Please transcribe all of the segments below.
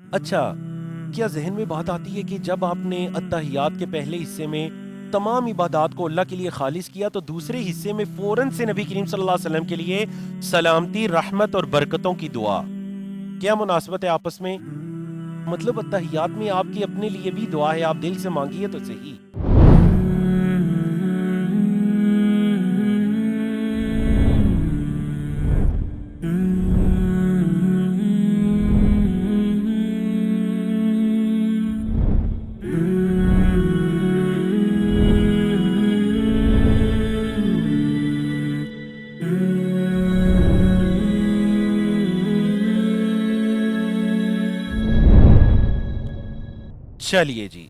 اچھا، کیا ذہن میں بات آتی ہے کہ جب آپ نے اتحیات کے پہلے حصے میں تمام عبادات کو اللہ کے لیے خالص کیا تو دوسرے حصے میں فوراً سے نبی کریم صلی اللہ علیہ وسلم کے لیے سلامتی، رحمت اور برکتوں کی دعا؟ کیا مناسبت ہے آپس میں؟ مطلب اتحیات میں آپ کی اپنے لیے بھی دعا ہے، آپ دل سے مانگیے تو صحیح۔ چلیے جی،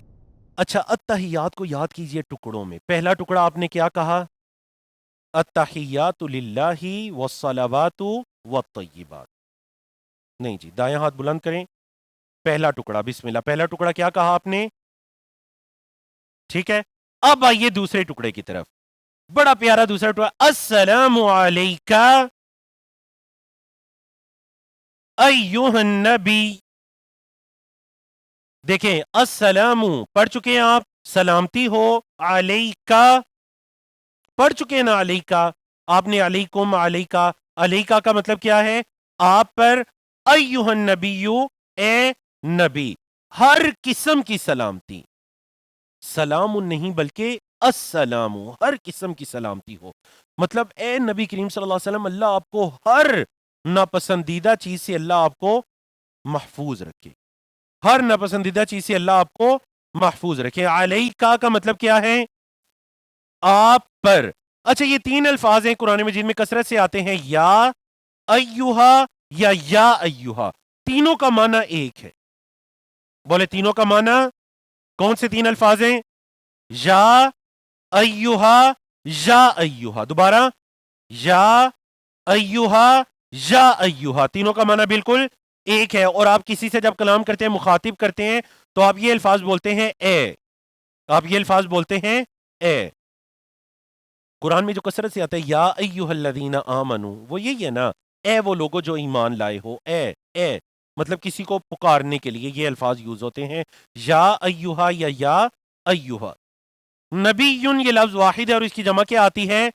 اچھا اتحیات کو یاد کیجئے ٹکڑوں میں۔ پہلا ٹکڑا آپ نے کیا کہا؟ التحیات للہ والصلوات والطیبات۔ نہیں جی، دایاں ہاتھ بلند کریں۔ پہلا ٹکڑا، بسم اللہ، پہلا ٹکڑا کیا کہا آپ نے؟ ٹھیک ہے، اب آئیے دوسرے ٹکڑے کی طرف۔ بڑا پیارا دوسرا ٹکڑا، السلام علیکہ ایوہ النبی۔ دیکھیں، السلام پڑھ چکے ہیں آپ، سلامتی ہو، علیکہ پڑھ چکے ہیں نا، علیکہ آپ نے، علیکم، علیکہ، علیکہ کا مطلب کیا ہے؟ آپ پر، ایوہ النبی، اے نبی، ہر قسم کی سلامتی، سلام نہیں بلکہ السلام، ہر قسم کی سلامتی ہو۔ مطلب اے نبی کریم صلی اللہ علیہ وسلم، اللہ آپ کو ہر ناپسندیدہ چیز سے اللہ آپ کو محفوظ رکھے، ہر ناپسندیدہ چیز سے اللہ آپ کو محفوظ رکھے۔ علیکہ کا مطلب کیا ہے؟ آپ پر۔ اچھا، یہ تین الفاظ ہیں قرآن مجید میں کثرت سے آتے ہیں، یا ایوہا یا ایوہا، تینوں کا معنی ایک ہے۔ بولے تینوں کا معنی کون سے تین الفاظ ہیں؟ یا ایوہا یا ایوہا، دوبارہ، یا ایوہا یا ایوہا، تینوں کا معنی بالکل ایک ہے۔ اور آپ کسی سے جب کلام کرتے ہیں، مخاطب کرتے ہیں، تو آپ یہ الفاظ بولتے ہیں اے، آپ یہ الفاظ بولتے ہیں اے۔ قرآن میں جو کثرت سے آتا ہے یا ایوہ الذین آمنو، وہ یہی ہے نا، اے وہ لوگو جو ایمان لائے ہو، اے مطلب کسی کو پکارنے کے لیے یہ الفاظ یوز ہوتے ہیں، یا ایوہا یا ایوہا۔ نبیون یہ لفظ واحد ہے اور اس کی جمع کیا آتی ہے؟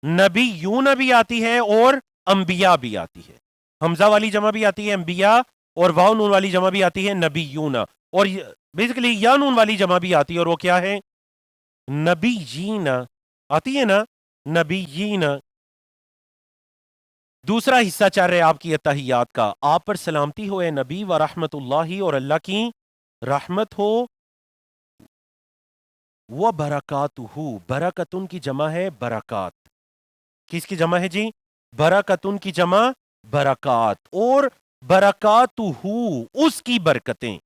نبیون بھی آتی ہے اور انبیاء بھی آتی ہے۔ حمزہ والی جمع بھی آتی ہے انبیاء، اور واو نون والی جمع بھی آتی ہے نبیون، اور بیسیکلی یا نون والی جمع بھی آتی ہے، اور وہ کیا ہے؟ نبیین آتی ہے نا، نبیین۔ دوسرا حصہ چل رہا ہے آپ کی اتحیات کا، آپ پر سلامتی ہو اے نبی، و رحمت اللہ، اور اللہ کی رحمت ہو، و برکاتہ، برکتن کی جمع ہے برکات۔ کس کی جمع ہے جی؟ برکتن کی جمع برکات، اور برکاتہ، اس کی برکتیں۔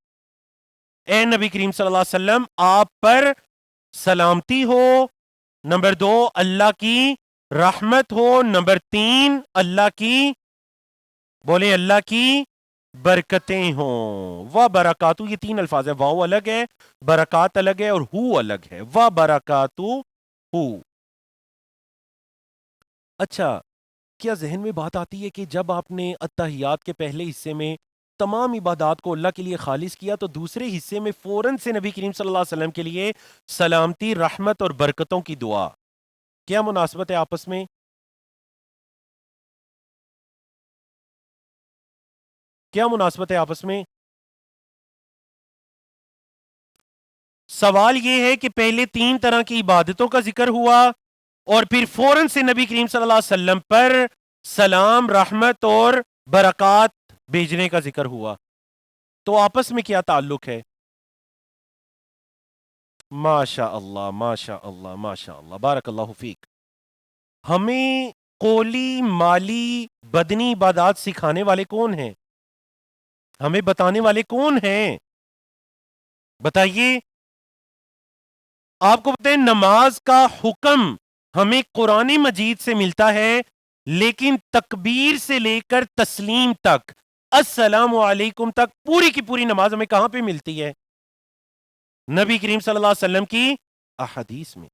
اے نبی کریم صلی اللہ علیہ وسلم، آپ پر سلامتی ہو، نمبر 2 اللہ کی رحمت ہو، نمبر 3 اللہ کی، بولیں اللہ کی برکتیں ہوں۔ و برکاتہ، یہ تین الفاظ ہے، واو الگ ہے، برکات الگ ہے، اور ہو الگ ہے، و برکاتہ ہو۔ اچھا، کیا ذہن میں بات آتی ہے کہ جب آپ نے اتحیات کے پہلے حصے میں تمام عبادات کو اللہ کے لیے خالص کیا تو دوسرے حصے میں فوراً سے نبی کریم صلی اللہ علیہ وسلم کے لیے سلامتی، رحمت اور برکتوں کی دعا؟ کیا مناسبت ہے آپس میں؟ کیا مناسبت ہے آپس میں؟ سوال یہ ہے کہ پہلے 3 طرح کی عبادتوں کا ذکر ہوا، اور پھر فوراً سے نبی کریم صلی اللہ علیہ وسلم پر سلام، رحمت اور برکات بھیجنے کا ذکر ہوا، تو آپس میں کیا تعلق ہے؟ ماشاء اللہ، ماشاء اللہ، ماشاء اللہ، بارک اللہ فیک۔ ہمیں قولی، مالی، بدنی عبادات سکھانے والے کون ہیں؟ ہمیں بتانے والے کون ہیں؟ بتائیے۔ آپ کو پتہ ہے نماز کا حکم ہمیں قرآن مجید سے ملتا ہے، لیکن تکبیر سے لے کر تسلیم تک، السلام علیکم تک، پوری کی پوری نماز ہمیں کہاں پہ ملتی ہے؟ نبی کریم صلی اللہ علیہ وسلم کی احادیث میں۔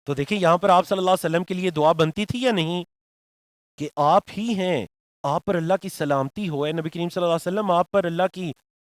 تو دیکھیں یہاں پر آپ صلی اللہ علیہ وسلم کے لیے دعا بنتی تھی یا نہیں؟ کہ آپ ہی ہیں، آپ پر اللہ کی سلامتی ہو، اے نبی کریم صلی اللہ علیہ وسلم، آپ پر اللہ کی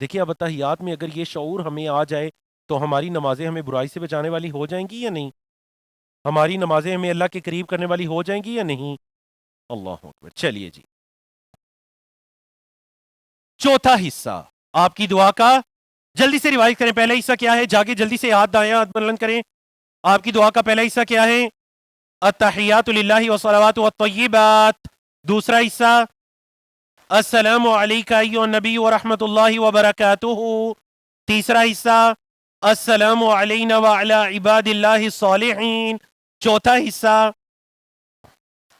دیکھیے اب تحیات میں اگر یہ شعور ہمیں آ جائے تو ہماری نمازیں ہمیں برائی سے بچانے والی ہو جائیں گی یا نہیں؟ ہماری نمازیں ہمیں اللہ کے قریب کرنے والی ہو جائیں گی یا نہیں؟ اللہ اکبر. چلیے جی چوتھا حصہ آپ کی دعا کا، جلدی سے ریوائز کریں. پہلا حصہ کیا ہے؟ جاگے جلدی سے ہاتھ دائیں ہاتھ بلند کریں. آپ کی دعا کا پہلا حصہ کیا ہے؟ التحیات للہ والصلوات والطیبات. دوسرا حصہ السلام علیکہ ایھا النبی ورحمۃ اللہ وبرکاتہ. تیسرا حصہ السلام علینا وعلی عباد اللہ الصالحین. چوتھا حصہ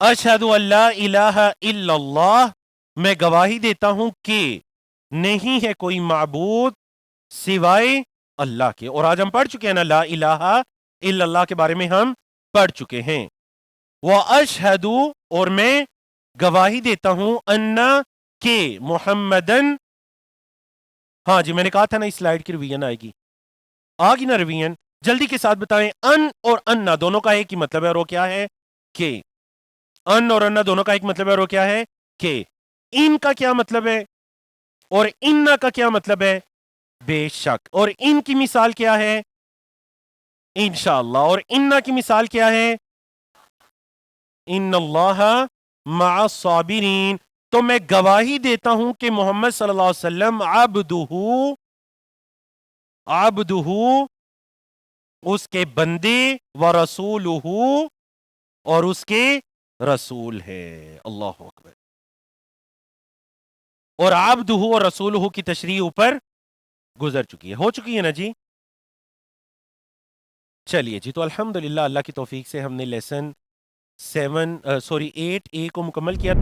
اشہد ان لا الہ الا اللہ، میں گواہی دیتا ہوں کہ نہیں ہے کوئی معبود سوائے اللہ کے. اور آج ہم پڑھ چکے ہیں نا لا الہ الا اللہ کے بارے میں ہم پڑھ چکے ہیں. واشہد، اور میں گواہی دیتا ہوں ان کہ محمدن، ہاں جی میں نے کہا تھا نا اس سلائیڈ کی ریویژن آئے گی، آگی نا ریویژن. جلدی کے ساتھ بتائیں. ان اور انا دونوں کا ایک ہی مطلب ہے اور وہ کیا ہے؟ کہ. ان اور انا دونوں کا ایک مطلب ہے اور وہ کیا ہے؟ کہ. ان کا کیا مطلب ہے اور انا کا کیا مطلب ہے؟ بے شک. اور ان کی مثال کیا ہے؟ انشاءاللہ. اور انا کی مثال کیا ہے؟ ان اللہ مع الصابرین. تو میں گواہی دیتا ہوں کہ محمد صلی اللہ علیہ وسلم عبدہ اس کے بندے، و رسولہ اور اس کے رسول ہے. اللہ اکبر. اور عبدہ اور رسولہ کی تشریح اوپر گزر چکی ہے، ہو چکی ہے نا جی. چلیے جی تو الحمدللہ اللہ کی توفیق سے ہم نے لیسن 8A کو مکمل کیا.